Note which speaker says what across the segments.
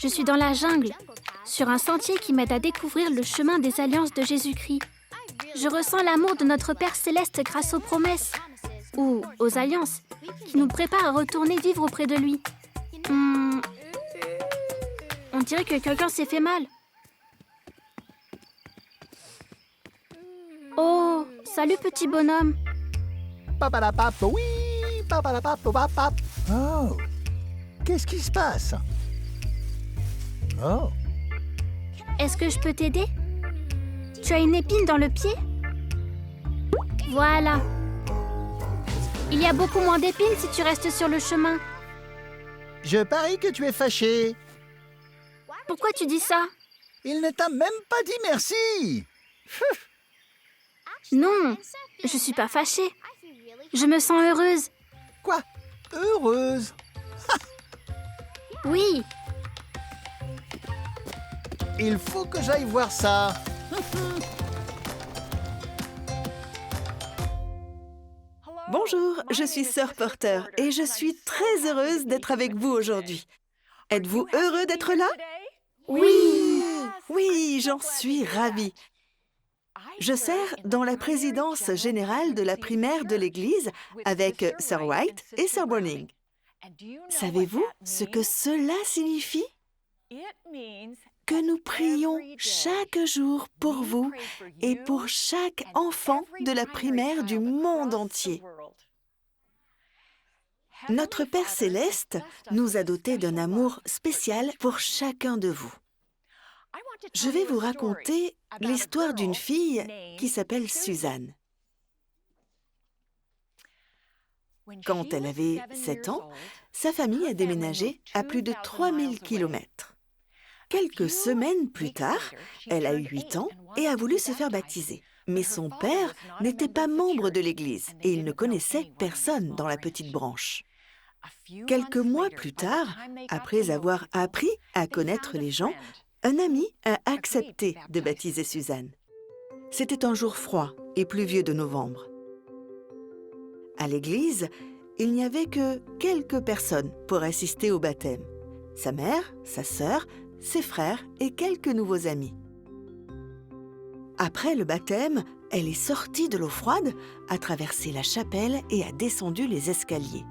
Speaker 1: Je suis dans la jungle, sur un sentier qui m'aide à découvrir le chemin des alliances de Jésus-Christ. Je ressens l'amour de notre Père Céleste grâce aux promesses, ou aux alliances, qui nous préparent à retourner vivre auprès de lui. On dirait que quelqu'un s'est fait mal. Oh, salut petit bonhomme.
Speaker 2: Papalapap, oui, papalapap. Oh, qu'est-ce qui se passe? Oh,
Speaker 1: Est-ce que je peux t'aider? Tu as une épine dans le pied? Voilà. Il y a beaucoup moins d'épines si tu restes sur le chemin.
Speaker 2: je parie que tu es fâché.
Speaker 1: Pourquoi tu dis ça?
Speaker 2: Il ne t'a même pas dit merci.
Speaker 1: Non, je suis pas fâchée. Je me sens heureuse.
Speaker 2: Quoi? Heureuse?
Speaker 1: Oui,
Speaker 2: Il faut que j'aille voir ça.
Speaker 3: Bonjour, je suis Sœur Porter et je suis très heureuse d'être avec vous aujourd'hui. Êtes-vous heureux d'être là?
Speaker 1: oui.
Speaker 3: Oui, j'en suis ravie. Je sers dans la présidence générale de la primaire de l'Église avec Sir White et Sir Browning. Savez-vous ce que cela signifie? Que nous prions chaque jour pour vous et pour chaque enfant de la primaire du monde entier. Notre Père Céleste nous a dotés d'un amour spécial pour chacun de vous. Je vais vous raconter l'histoire d'une fille qui s'appelle Suzanne. Quand elle avait 7 ans, sa famille a déménagé à plus de 3000 kilomètres. Quelques semaines plus tard, elle a eu 8 ans et a voulu se faire baptiser. Mais son père n'était pas membre de l'Église et il ne connaissait personne dans la petite branche. Quelques mois plus tard, après avoir appris à connaître les gens, un ami a accepté de baptiser Suzanne. C'était un jour froid et pluvieux de novembre. À l'église, il n'y avait que quelques personnes pour assister au baptême. Sa mère, sa sœur, ses frères et quelques nouveaux amis. Après le baptême, elle est sortie de l'eau froide, a traversé la chapelle et a descendu les escaliers.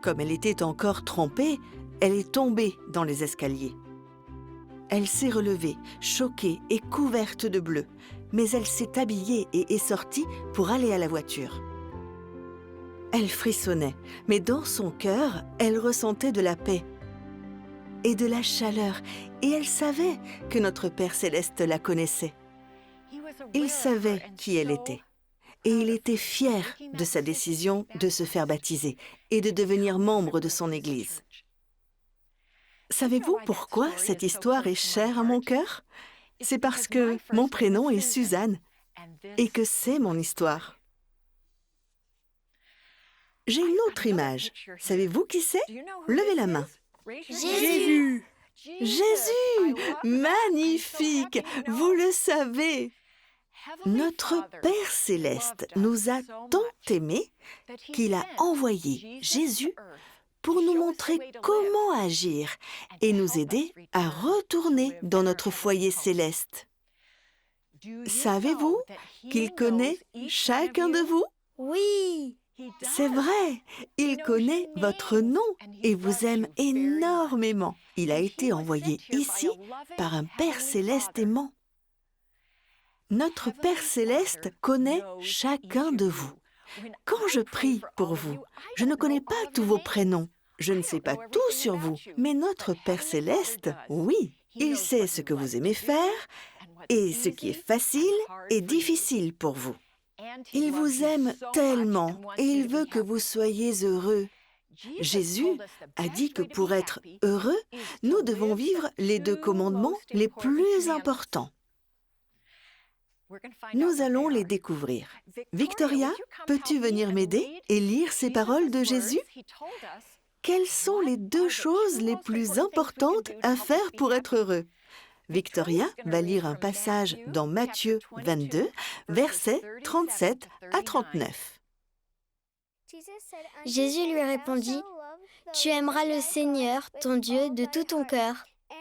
Speaker 3: Comme elle était encore trempée, elle est tombée dans les escaliers. Elle s'est relevée, choquée et couverte de bleu, mais elle s'est habillée et est sortie pour aller à la voiture. Elle frissonnait, mais dans son cœur, elle ressentait de la paix et de la chaleur, et elle savait que notre Père Céleste la connaissait. Il savait qui elle était, et il était fier de sa décision de se faire baptiser et de devenir membre de son Église. Savez-vous pourquoi cette histoire est chère à mon cœur? C'est parce que mon prénom est Suzanne et que c'est mon histoire. J'ai une autre image. Savez-vous qui c'est? Levez la main.
Speaker 1: Jésus.
Speaker 3: Jésus! Magnifique! Vous le savez! Notre Père Céleste nous a tant aimés qu'il a envoyé Jésus pour nous montrer comment agir et nous aider à retourner dans notre foyer céleste. Savez-vous qu'il connaît chacun de vous?
Speaker 1: Oui.
Speaker 3: C'est vrai, il connaît votre nom et vous aime énormément. Il a été envoyé ici par un Père Céleste aimant. Notre Père Céleste connaît chacun de vous. Quand je prie pour vous, je ne connais pas tous vos prénoms. Je ne sais pas tout sur vous, mais notre Père Céleste, oui, il sait ce que vous aimez faire et ce qui est facile et difficile pour vous. Il vous aime tellement et il veut que vous soyez heureux. Jésus a dit que pour être heureux, nous devons vivre les 2 commandements les plus importants. Nous allons les découvrir. Victoria, peux-tu venir m'aider et lire ces paroles de Jésus? Quelles sont les 2 choses les plus importantes à faire pour être heureux? Victoria va lire un passage dans Matthieu 22, versets 37 à 39.
Speaker 4: Jésus lui répondit, Tu aimeras le Seigneur, ton Dieu, de tout ton cœur,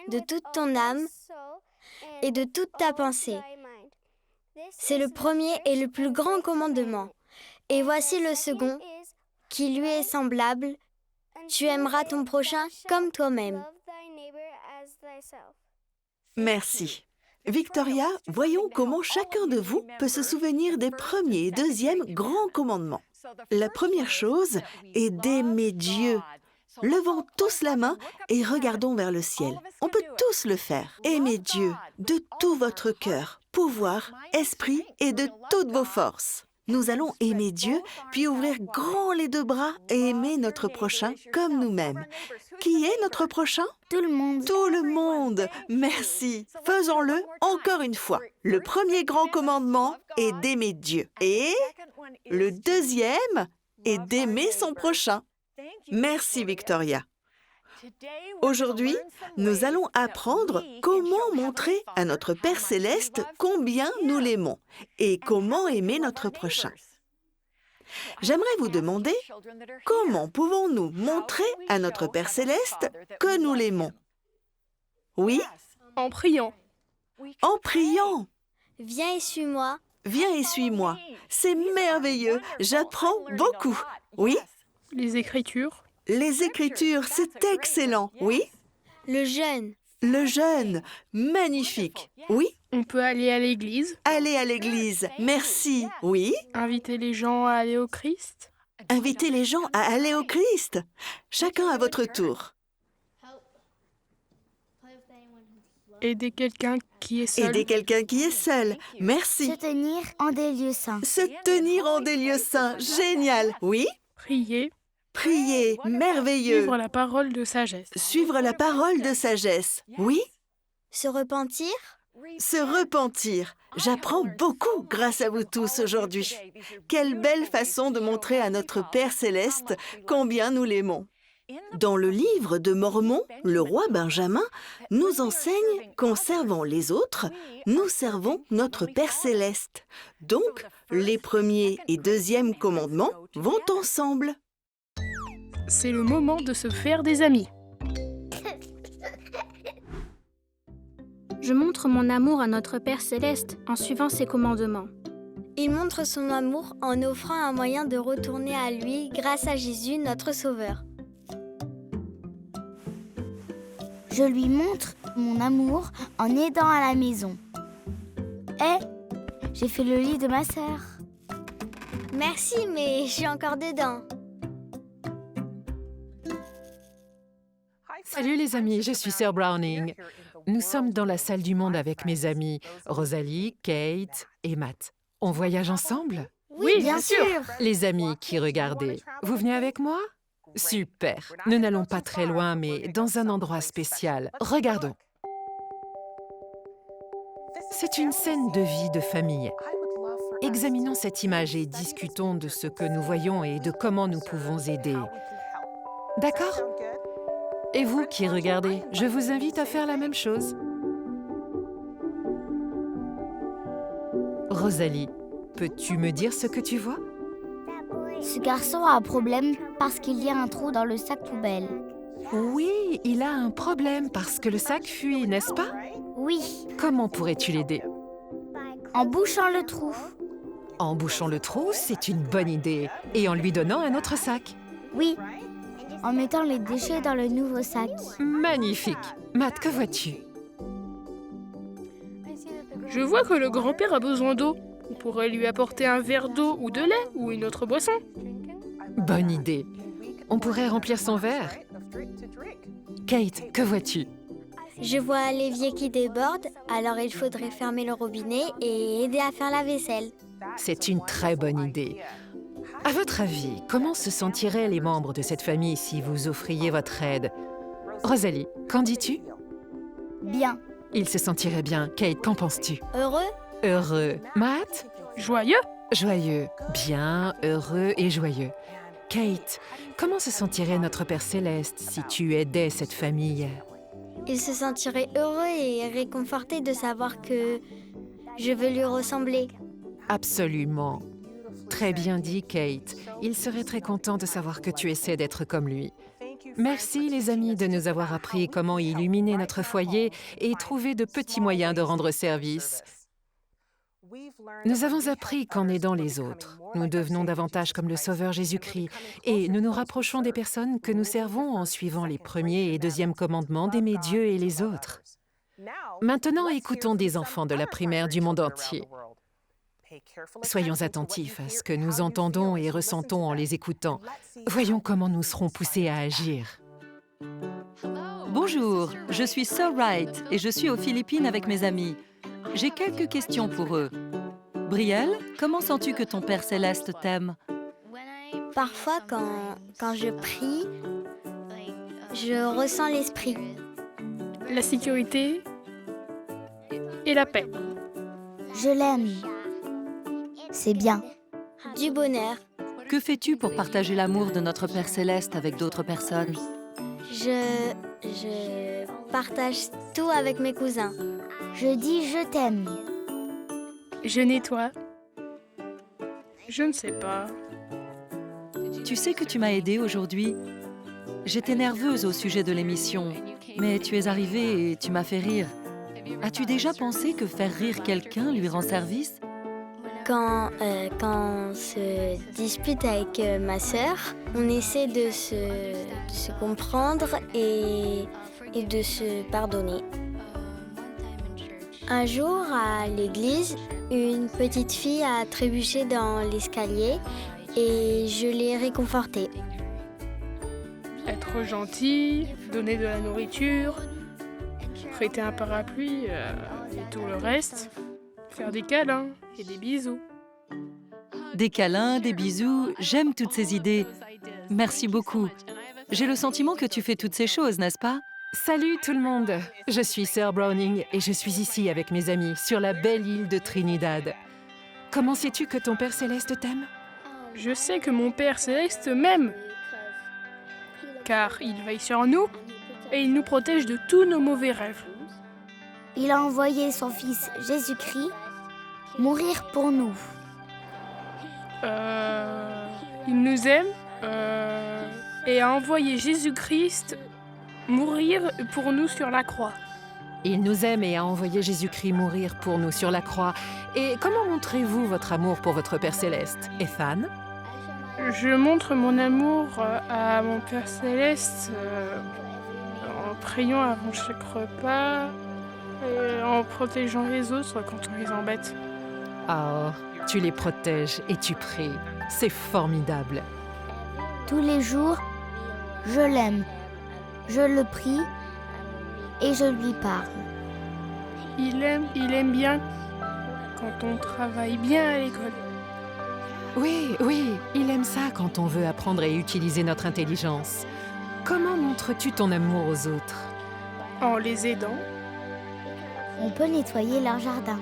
Speaker 4: de toute ton âme et de toute ta pensée. C'est le premier et le plus grand commandement. Et voici le second, qui lui est semblable. Tu aimeras ton prochain comme toi-même.
Speaker 3: Merci. Victoria, voyons comment chacun de vous peut se souvenir des premiers et deuxièmes grands commandements. La première chose est d'aimer Dieu. Levons tous la main et regardons vers le ciel. On peut tous le faire. Aimez Dieu de tout votre cœur, pouvoir, esprit et de toutes vos forces. Nous allons aimer Dieu, puis ouvrir grand les deux bras et aimer notre prochain comme nous-mêmes. Qui est notre prochain?
Speaker 4: Tout le monde.
Speaker 3: Tout le monde. Merci. Faisons-le encore une fois. Le premier grand commandement est d'aimer Dieu. Et le deuxième est d'aimer son prochain. Merci, Victoria. Aujourd'hui, nous allons apprendre comment montrer à notre Père Céleste combien nous l'aimons et comment aimer notre prochain. J'aimerais vous demander comment pouvons-nous montrer à notre Père Céleste que nous l'aimons? Oui?
Speaker 5: En priant.
Speaker 3: En priant.
Speaker 4: Viens et suis-moi.
Speaker 3: Viens et suis-moi. C'est merveilleux. J'apprends beaucoup. Oui?
Speaker 5: Les Écritures.
Speaker 3: Les Écritures, c'est excellent. Oui?
Speaker 4: Le jeûne.
Speaker 3: Le jeûne, magnifique. Oui?
Speaker 5: On peut aller à l'église.
Speaker 3: Aller à l'église. Merci. Oui?
Speaker 5: Inviter les gens à aller au Christ.
Speaker 3: Inviter les gens à aller au Christ. Chacun à votre tour.
Speaker 5: Aider quelqu'un qui est seul.
Speaker 3: Aider quelqu'un qui est seul. Merci.
Speaker 4: Se tenir en des lieux saints.
Speaker 3: Se tenir en des lieux saints. Génial. Oui?
Speaker 5: Prier.
Speaker 3: Prier. Merveilleux.
Speaker 5: Suivre la parole de sagesse.
Speaker 3: Suivre la parole de sagesse. Oui?
Speaker 4: Se repentir.
Speaker 3: Se repentir. J'apprends beaucoup grâce à vous tous aujourd'hui. Quelle belle façon de montrer à notre Père Céleste combien nous l'aimons. Dans le livre de Mormon, le roi Benjamin nous enseigne qu'en servant les autres, nous servons notre Père Céleste. Donc, les premiers et deuxièmes commandements vont ensemble.
Speaker 5: C'est le moment de se faire des amis.
Speaker 1: Je montre mon amour à notre Père Céleste en suivant ses commandements.
Speaker 4: Il montre son amour en offrant un moyen de retourner à lui grâce à Jésus, notre Sauveur.
Speaker 6: Je lui montre mon amour en aidant à la maison. J'ai fait le lit de ma sœur.
Speaker 4: Merci, mais je suis encore dedans.
Speaker 7: Salut les amis, je suis Sœur Browning. Nous sommes dans la salle du monde avec mes amis Rosalie, Kate et Matt. On voyage ensemble?
Speaker 5: Oui, bien sûr.
Speaker 7: Les amis qui regardaient, vous venez avec moi? Super. Nous n'allons pas très loin, mais dans un endroit spécial. Regardons. C'est une scène de vie de famille. Examinons cette image et discutons de ce que nous voyons et de comment nous pouvons aider. D'accord? Et vous qui regardez, je vous invite à faire la même chose. Rosalie, peux-tu me dire ce que tu vois?
Speaker 6: Ce garçon a un problème parce qu'il y a un trou dans le sac poubelle.
Speaker 7: Oui, il a un problème parce que le sac fuit, n'est-ce pas?
Speaker 6: Oui,
Speaker 7: Comment pourrais-tu l'aider?
Speaker 6: en bouchant le trou.
Speaker 7: En bouchant le trou, c'est une bonne idée. Et en lui donnant un autre sac.
Speaker 6: Oui, en mettant les déchets dans le nouveau sac.
Speaker 7: Magnifique. Matt, que vois-tu?
Speaker 5: Je vois que le grand-père a besoin d'eau. On pourrait lui apporter un verre d'eau ou de lait ou une autre boisson.
Speaker 7: Bonne idée. On pourrait remplir son verre. Kate, que vois-tu?
Speaker 4: Je vois l'évier qui déborde, alors il faudrait fermer le robinet et aider à faire la vaisselle.
Speaker 7: C'est une très bonne idée. À votre avis, comment se sentiraient les membres de cette famille si vous offriez votre aide? Rosalie, qu'en dis-tu?
Speaker 6: Bien.
Speaker 7: Ils se sentiraient bien. Kate, qu'en penses-tu?
Speaker 4: Heureux?
Speaker 7: Heureux. Matt?
Speaker 5: Joyeux?
Speaker 7: Joyeux. Bien, heureux et joyeux. Kate, comment se sentirait notre Père Céleste si tu aidais cette famille?
Speaker 4: Il se sentirait heureux et réconforté de savoir que je veux lui ressembler.
Speaker 7: Absolument. Très bien dit, Kate. Il serait très content de savoir que tu essaies d'être comme lui. Merci les amis de nous avoir appris comment illuminer notre foyer et trouver de petits moyens de rendre service. Nous avons appris qu'en aidant les autres, nous devenons davantage comme le Sauveur Jésus-Christ et nous nous rapprochons des personnes que nous servons en suivant les premiers et deuxièmes commandements d'aimer Dieu et les autres. Maintenant, écoutons des enfants de la primaire du monde entier. Soyons attentifs à ce que nous entendons et ressentons en les écoutant. Voyons comment nous serons poussés à agir.
Speaker 8: Bonjour, je suis Sir Wright et je suis aux Philippines avec mes amis. J'ai quelques questions pour eux. Brielle, comment sens-tu que ton Père Céleste t'aime?
Speaker 4: Parfois, quand je prie, je ressens l'esprit.
Speaker 5: La sécurité et la paix.
Speaker 6: Je l'aime. C'est bien.
Speaker 4: Du bonheur.
Speaker 8: Que fais-tu pour partager l'amour de notre Père Céleste avec d'autres personnes?
Speaker 4: Je partage tout avec mes cousins.
Speaker 6: Je dis je t'aime.
Speaker 5: Je nettoie. Je ne sais pas.
Speaker 8: Tu sais que tu m'as aidée aujourd'hui? J'étais nerveuse au sujet de l'émission, mais tu es arrivée et tu m'as fait rire. As-tu déjà pensé que faire rire quelqu'un lui rend service?
Speaker 4: Quand on se dispute avec ma sœur, on essaie de se comprendre et de se pardonner. Un jour, à l'église, une petite fille a trébuché dans l'escalier et je l'ai réconfortée.
Speaker 5: Être gentil, donner de la nourriture, prêter un parapluie et tout le reste. Faire des câlins et des bisous.
Speaker 8: Des câlins, des bisous, j'aime toutes ces idées. Merci beaucoup. J'ai le sentiment que tu fais toutes ces choses, n'est-ce pas?
Speaker 7: Salut tout le monde, je suis Sir Browning et je suis ici avec mes amis sur la belle île de Trinidad. Comment sais-tu que ton Père Céleste t'aime?
Speaker 5: Je sais que mon Père Céleste m'aime, car il veille sur nous et il nous protège de tous nos mauvais rêves.
Speaker 6: Il a envoyé son Fils Jésus-Christ mourir pour nous.
Speaker 5: Il nous aime et a envoyé Jésus-Christ mourir pour nous sur la croix.
Speaker 7: Il nous aime et a envoyé Jésus-Christ mourir pour nous sur la croix. Et comment montrez-vous votre amour pour votre Père Céleste, Ethan?
Speaker 5: Je montre mon amour à mon Père Céleste en priant avant chaque repas et en protégeant les autres quand on les embête.
Speaker 7: Oh, tu les protèges et tu pries. C'est formidable.
Speaker 6: Tous les jours, je l'aime. Je le prie et je lui parle.
Speaker 5: Il aime bien quand on travaille bien à l'école.
Speaker 7: Oui, il aime ça quand on veut apprendre et utiliser notre intelligence. Comment montres-tu ton amour aux autres?
Speaker 5: En les aidant.
Speaker 6: On peut nettoyer leur jardin.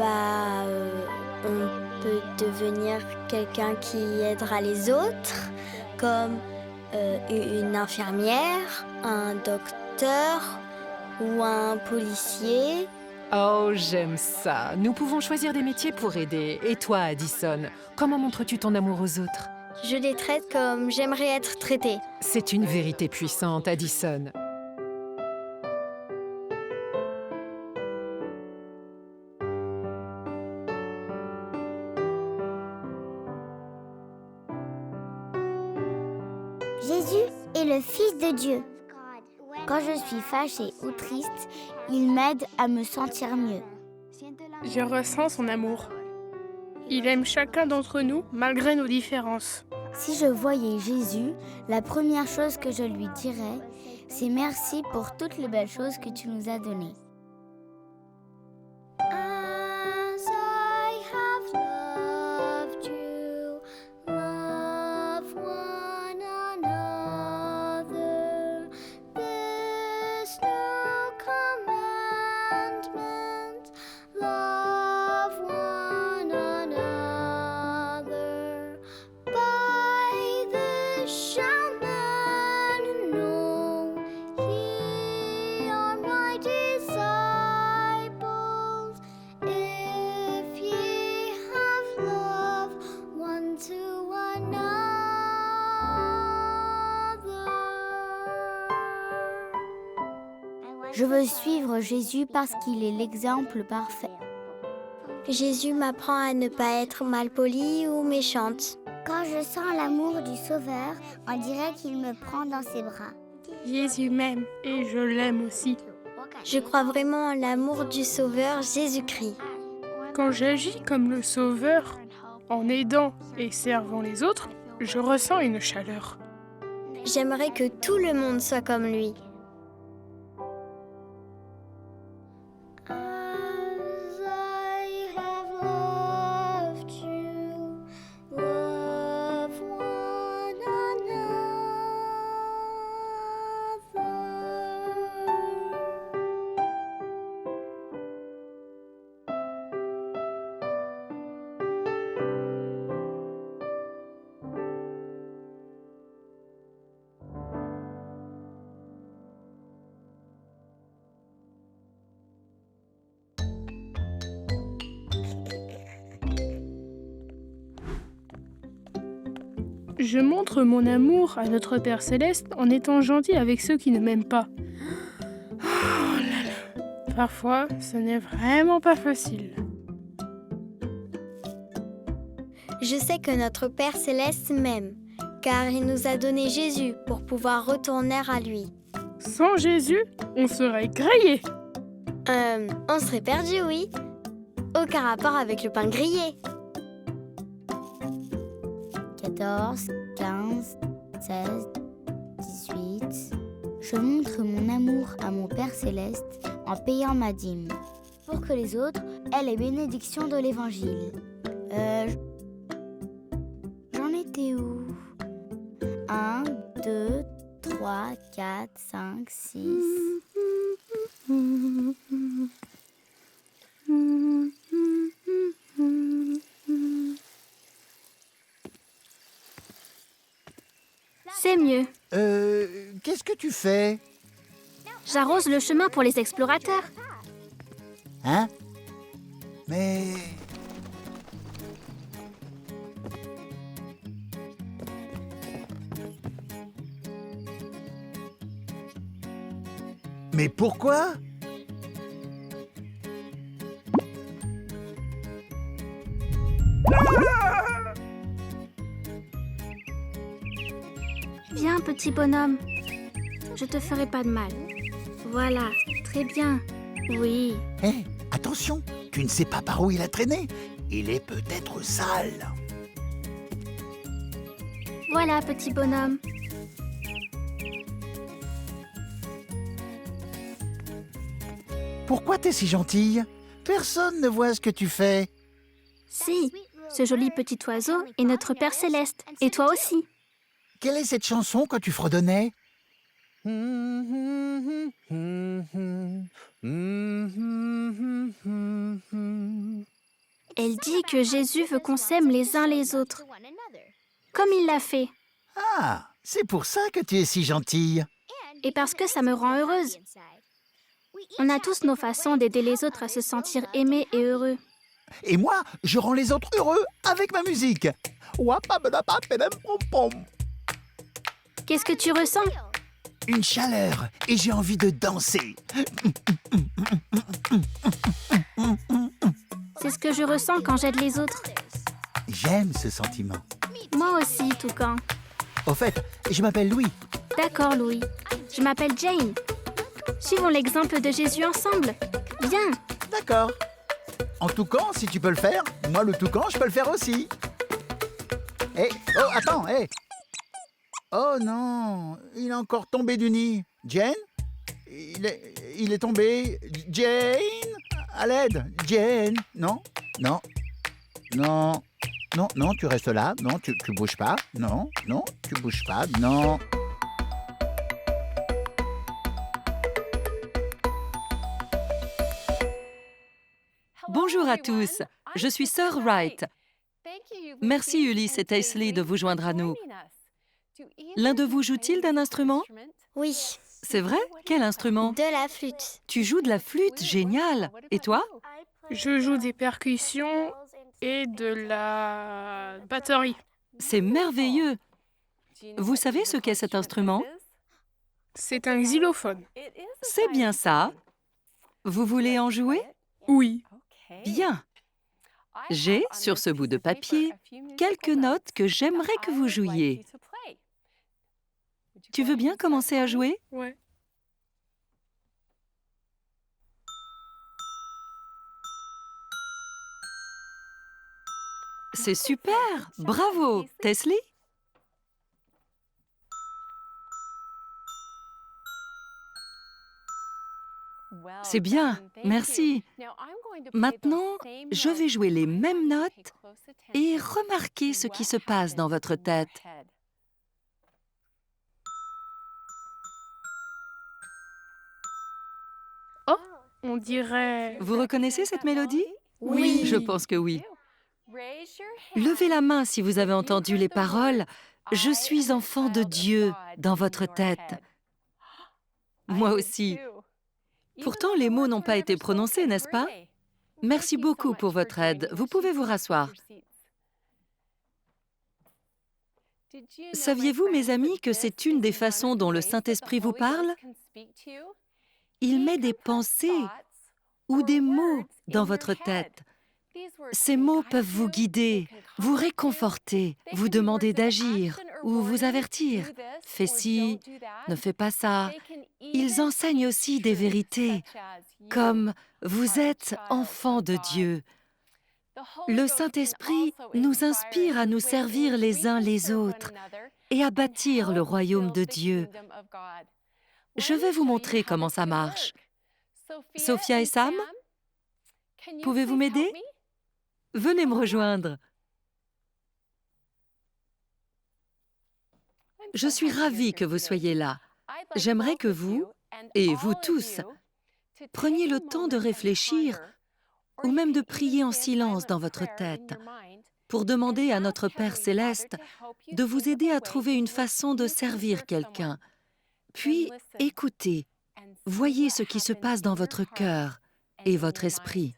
Speaker 4: On peut devenir quelqu'un qui aidera les autres, comme une infirmière, un docteur ou un policier.
Speaker 7: Oh, j'aime ça. Nous pouvons choisir des métiers pour aider. Et toi, Addison, comment montres-tu ton amour aux autres?
Speaker 4: Je les traite comme j'aimerais être traitée.
Speaker 7: C'est une vérité puissante, Addison.
Speaker 6: Jésus est le Fils de Dieu. Quand je suis fâchée ou triste, il m'aide à me sentir mieux.
Speaker 5: Je ressens son amour. Il aime chacun d'entre nous malgré nos différences.
Speaker 6: Si je voyais Jésus, la première chose que je lui dirais, c'est merci pour toutes les belles choses que tu nous as données.
Speaker 9: Shall man know ye are my desire.
Speaker 6: Je veux suivre Jésus parce qu'il est l'exemple parfait.
Speaker 4: Jésus m'apprend à ne pas être malpolie ou méchante.
Speaker 6: Quand je sens l'amour du Sauveur, on dirait qu'il me prend dans ses bras.
Speaker 5: Jésus m'aime et je l'aime aussi.
Speaker 4: Je crois vraiment en l'amour du Sauveur Jésus-Christ.
Speaker 5: Quand j'agis comme le Sauveur, en aidant et servant les autres, je ressens une chaleur.
Speaker 4: J'aimerais que tout le monde soit comme lui.
Speaker 5: Je montre mon amour à notre Père Céleste en étant gentil avec ceux qui ne m'aiment pas. Oh là là. Parfois, ce n'est vraiment pas facile.
Speaker 4: Je sais que notre Père Céleste m'aime, car il nous a donné Jésus pour pouvoir retourner à lui.
Speaker 5: Sans Jésus, on serait grillé.
Speaker 4: On serait perdu, oui. Aucun rapport avec le pain grillé.
Speaker 6: 14, 15, 16, 18. Je montre mon amour à mon Père Céleste en payant ma dîme, pour que les autres aient les bénédictions de l'Évangile. J'en étais où? 1, 2, 3, 4, 5, 6...
Speaker 1: C'est mieux.
Speaker 2: Qu'est-ce que tu fais?
Speaker 1: J'arrose le chemin pour les explorateurs.
Speaker 2: Hein? Mais... Mais pourquoi?
Speaker 1: Viens, petit bonhomme. Je te ferai pas de mal. Voilà, très bien. Oui.
Speaker 2: Hé, attention, tu ne sais pas par où il a traîné. Il est peut-être sale.
Speaker 1: Voilà, petit bonhomme.
Speaker 2: Pourquoi t'es si gentille? Personne ne voit ce que tu fais.
Speaker 1: Si, ce joli petit oiseau est notre Père Céleste. Et toi aussi.
Speaker 2: Quelle est cette chanson que tu fredonnais?
Speaker 1: Elle dit que Jésus veut qu'on s'aime les uns les autres, comme il l'a fait.
Speaker 2: Ah, c'est pour ça que tu es si gentille.
Speaker 1: Et parce que ça me rend heureuse. On a tous nos façons d'aider les autres à se sentir aimés et heureux.
Speaker 2: Et moi, je rends les autres heureux avec ma musique.
Speaker 1: Qu'est-ce que tu ressens?
Speaker 2: Une chaleur et j'ai envie de danser.
Speaker 1: C'est ce que je ressens quand j'aide les autres.
Speaker 2: J'aime ce sentiment.
Speaker 1: Moi aussi, Toucan.
Speaker 2: Au fait, je m'appelle Louis.
Speaker 1: D'accord, Louis. Je m'appelle Jane. Suivons l'exemple de Jésus ensemble. Viens.
Speaker 2: D'accord. En toucan, si tu peux le faire, moi le toucan, je peux le faire aussi. Hé, oh, attends, hé. Oh non, il est encore tombé du nid. Jane? Il est tombé. Jane? À l'aide. Jane? Non, non, non, non, non, tu restes là. Non, tu bouges pas. Non, non, tu bouges pas. Non.
Speaker 8: Bonjour à tous, je suis Sœur Wright. Merci Ulysse et Taisley de vous joindre à nous. L'un de vous joue-t-il d'un instrument?
Speaker 4: Oui,
Speaker 8: C'est vrai? Quel instrument?
Speaker 4: de la flûte.
Speaker 8: Tu joues de la flûte, génial! Et toi?
Speaker 5: Je joue des percussions et de la batterie.
Speaker 8: C'est merveilleux! Vous savez ce qu'est cet instrument?
Speaker 5: C'est un xylophone.
Speaker 8: C'est bien ça. Vous voulez en jouer?
Speaker 5: Oui.
Speaker 8: Bien. J'ai, sur ce bout de papier, quelques notes que j'aimerais que vous jouiez. Tu veux bien commencer à jouer?
Speaker 5: Ouais.
Speaker 8: C'est super! Bravo! Teslie? C'est bien, merci. Maintenant, je vais jouer les mêmes notes et remarquer ce qui se passe dans votre tête.
Speaker 5: On dirait...
Speaker 8: Vous reconnaissez cette mélodie?
Speaker 4: Oui.
Speaker 8: Je pense que oui. Levez la main si vous avez entendu les paroles « Je suis enfant de Dieu » dans votre tête. Moi aussi. Pourtant, les mots n'ont pas été prononcés, n'est-ce pas? Merci beaucoup pour votre aide. Vous pouvez vous rasseoir. Saviez-vous, mes amis, que c'est une des façons dont le Saint-Esprit vous parle? Il met des pensées ou des mots dans votre tête. Ces mots peuvent vous guider, vous réconforter, vous demander d'agir ou vous avertir. Fais ci, ne fais pas ça. Ils enseignent aussi des vérités, comme vous êtes enfant de Dieu. Le Saint-Esprit nous inspire à nous servir les uns les autres et à bâtir le royaume de Dieu. Je vais vous montrer comment ça marche. Sophia et Sam, pouvez-vous m'aider? Venez me rejoindre. Je suis ravie que vous soyez là. J'aimerais que vous, et vous tous, preniez le temps de réfléchir ou même de prier en silence dans votre tête pour demander à notre Père Céleste de vous aider à trouver une façon de servir quelqu'un. Puis, écoutez, voyez ce qui se passe dans votre cœur et votre esprit.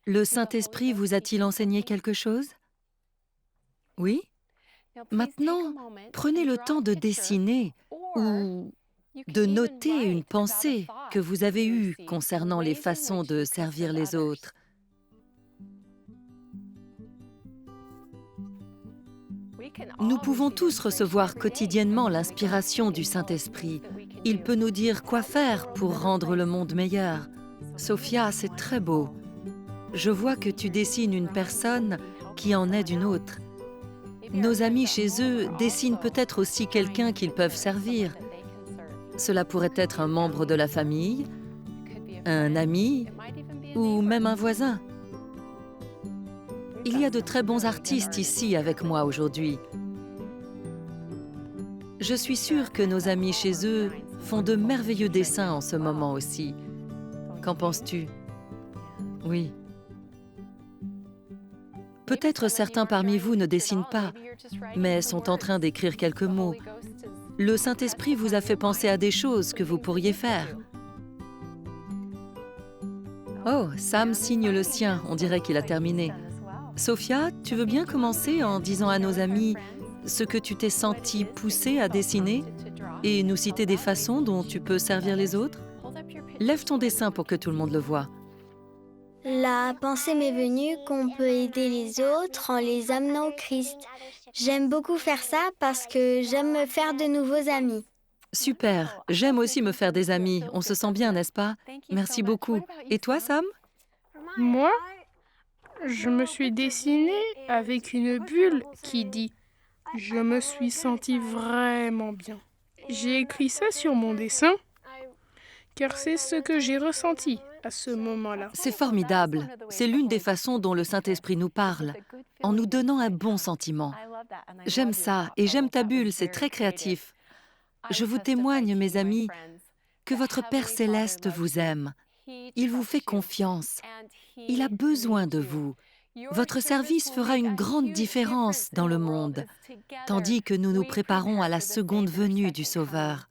Speaker 8: Le Saint-Esprit vous a-t-il enseigné quelque chose? Oui? Maintenant, prenez le temps de dessiner ou de noter une pensée que vous avez eue concernant les façons de servir les autres. Nous pouvons tous recevoir quotidiennement l'inspiration du Saint-Esprit. Il peut nous dire quoi faire pour rendre le monde meilleur. Sophia, c'est très beau. Je vois que tu dessines une personne qui en aide une autre. Nos amis chez eux dessinent peut-être aussi quelqu'un qu'ils peuvent servir. Cela pourrait être un membre de la famille, un ami ou même un voisin. Il y a de très bons artistes ici avec moi aujourd'hui. Je suis sûre que nos amis chez eux font de merveilleux dessins en ce moment aussi. Qu'en penses-tu? Oui. Peut-être certains parmi vous ne dessinent pas, mais sont en train d'écrire quelques mots. Le Saint-Esprit vous a fait penser à des choses que vous pourriez faire. Oh, Sam signe le sien, on dirait qu'il a terminé. Sophia, tu veux bien commencer en disant à nos amis ce que tu t'es senti poussée à dessiner et nous citer des façons dont tu peux servir les autres? Lève ton dessin pour que tout le monde le voie.
Speaker 4: La pensée m'est venue qu'on peut aider les autres en les amenant au Christ. J'aime beaucoup faire ça parce que j'aime me faire de nouveaux amis.
Speaker 8: Super, j'aime aussi me faire des amis. On se sent bien, n'est-ce pas? Merci beaucoup. Et toi, Sam?
Speaker 5: Moi, je me suis dessinée avec une bulle qui dit « Je me suis sentie vraiment bien ». J'ai écrit ça sur mon dessin, car c'est ce que j'ai ressenti à ce moment-là.
Speaker 8: C'est formidable. C'est l'une des façons dont le Saint-Esprit nous parle, en nous donnant un bon sentiment. J'aime ça, et j'aime ta bulle, c'est très créatif. Je vous témoigne, mes amis, que votre Père Céleste vous aime. Il vous fait confiance. Il a besoin de vous. Votre service fera une grande différence dans le monde, tandis que nous nous préparons à la seconde venue du Sauveur.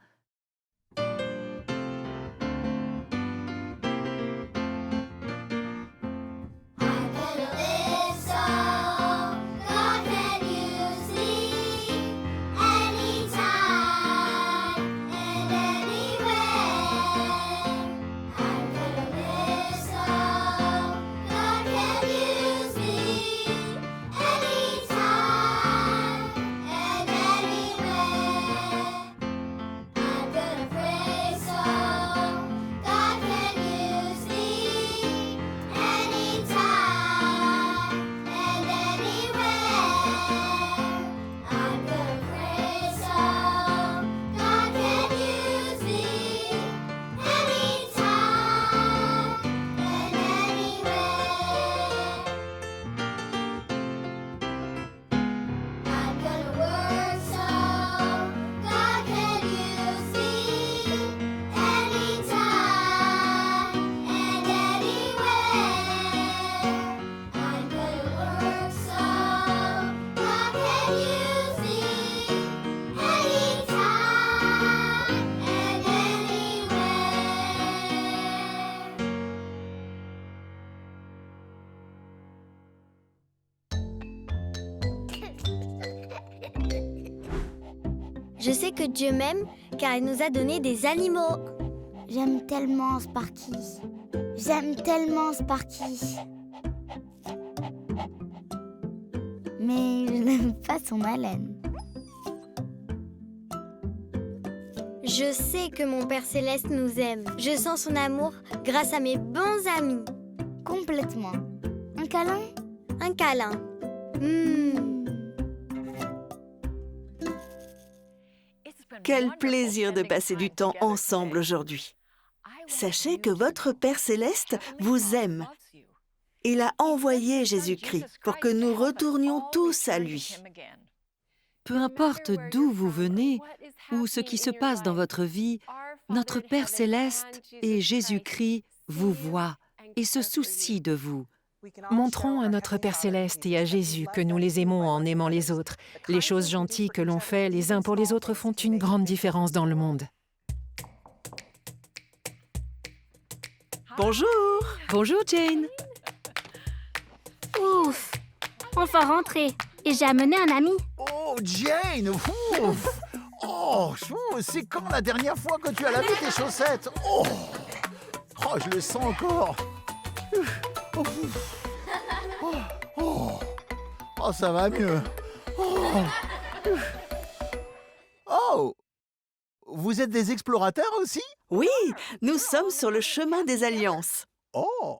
Speaker 4: Je sais que Dieu m'aime car il nous a donné des animaux.
Speaker 6: J'aime tellement Sparky. J'aime tellement Sparky. Mais je n'aime pas son haleine.
Speaker 4: Je sais que mon Père Céleste nous aime. Je sens son amour grâce à mes bons amis.
Speaker 6: Complètement. Un câlin?
Speaker 4: Un câlin.
Speaker 3: Quel plaisir de passer du temps ensemble aujourd'hui. Sachez que votre Père Céleste vous aime. Il a envoyé Jésus-Christ pour que nous retournions tous à lui.
Speaker 8: Peu importe d'où vous venez ou ce qui se passe dans votre vie, notre Père Céleste et Jésus-Christ vous voient et se soucient de vous.
Speaker 7: Montrons à notre Père Céleste et à Jésus que nous les aimons en aimant les autres. Les choses gentilles que l'on fait les uns pour les autres font une grande différence dans le monde.
Speaker 3: Bonjour!
Speaker 8: Bonjour Jane.
Speaker 1: Ouf! Enfin rentré. Et j'ai amené un ami.
Speaker 2: Oh, Jane! Ouf. Oh, c'est quand la dernière fois que tu as lavé tes chaussettes? Oh, je le sens encore. Oh, ça va mieux. Oh, vous êtes des explorateurs aussi?
Speaker 3: Oui, nous sommes sur le chemin des alliances.
Speaker 2: Oh,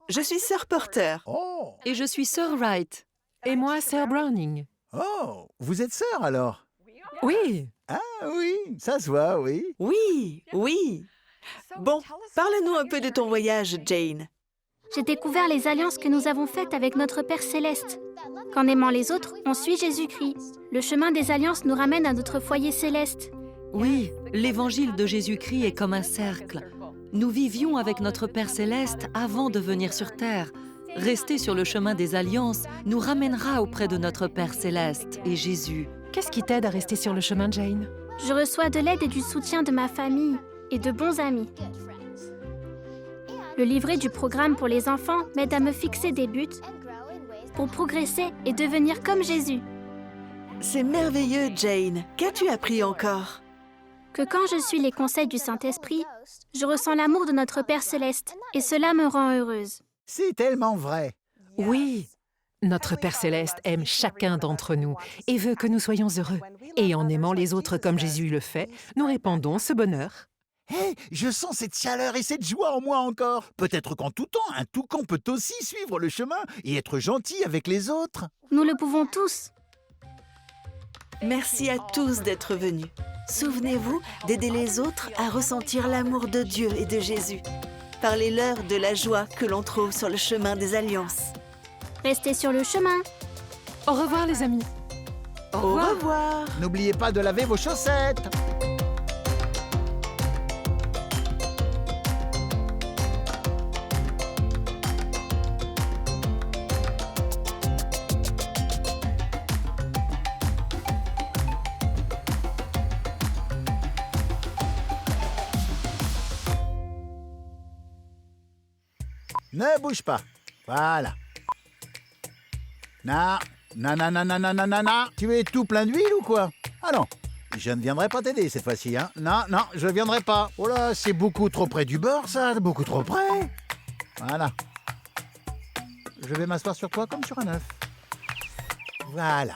Speaker 3: Je suis Sœur Porter.
Speaker 2: oh,
Speaker 8: Et je suis Sœur Wright.
Speaker 7: Et moi, Sœur Browning.
Speaker 2: oh, vous êtes sœurs alors?
Speaker 7: Oui,
Speaker 2: Ah oui, ça se voit, oui.
Speaker 3: Oui, oui. Bon, parle-nous un peu de ton voyage, Jane.
Speaker 1: J'ai découvert les alliances que nous avons faites avec notre Père Céleste. Qu'en aimant les autres, on suit Jésus-Christ. Le chemin des alliances nous ramène à notre foyer céleste.
Speaker 8: Oui, l'évangile de Jésus-Christ est comme un cercle. Nous vivions avec notre Père Céleste avant de venir sur terre. Rester sur le chemin des alliances nous ramènera auprès de notre Père Céleste et Jésus.
Speaker 7: qu'est-ce qui t'aide à rester sur le chemin, Jane?
Speaker 1: Je reçois de l'aide et du soutien de ma famille et de bons amis. Le livret du programme pour les enfants m'aide à me fixer des buts pour progresser et devenir comme Jésus.
Speaker 3: C'est merveilleux, Jane. Qu'as-tu appris encore?
Speaker 1: Que quand je suis les conseils du Saint-Esprit, je ressens l'amour de notre Père Céleste et cela me rend heureuse.
Speaker 2: C'est tellement vrai.
Speaker 7: Oui, notre Père Céleste aime chacun d'entre nous et veut que nous soyons heureux. Et en aimant les autres comme Jésus le fait, nous répandons ce bonheur.
Speaker 2: Hé, je sens cette chaleur et cette joie en moi encore. Peut-être qu'en tout temps, un toucan peut aussi suivre le chemin et être gentil avec les autres.
Speaker 1: Nous le pouvons tous.
Speaker 3: Merci à tous d'être venus. Souvenez-vous d'aider les autres à ressentir l'amour de Dieu et de Jésus. Parlez-leur de la joie que l'on trouve sur le chemin des alliances.
Speaker 1: Restez sur le chemin.
Speaker 7: Au revoir, les amis.
Speaker 3: Au revoir.
Speaker 2: N'oubliez pas de laver vos chaussettes. Ne bouge pas. Voilà. Non. Tu es tout plein d'huile ou quoi? Ah non, je ne viendrai pas t'aider cette fois-ci, hein. Non, je ne viendrai pas. Oh là, c'est beaucoup trop près du bord, ça. Beaucoup trop près. Voilà. Je vais m'asseoir sur toi comme sur un œuf. Voilà.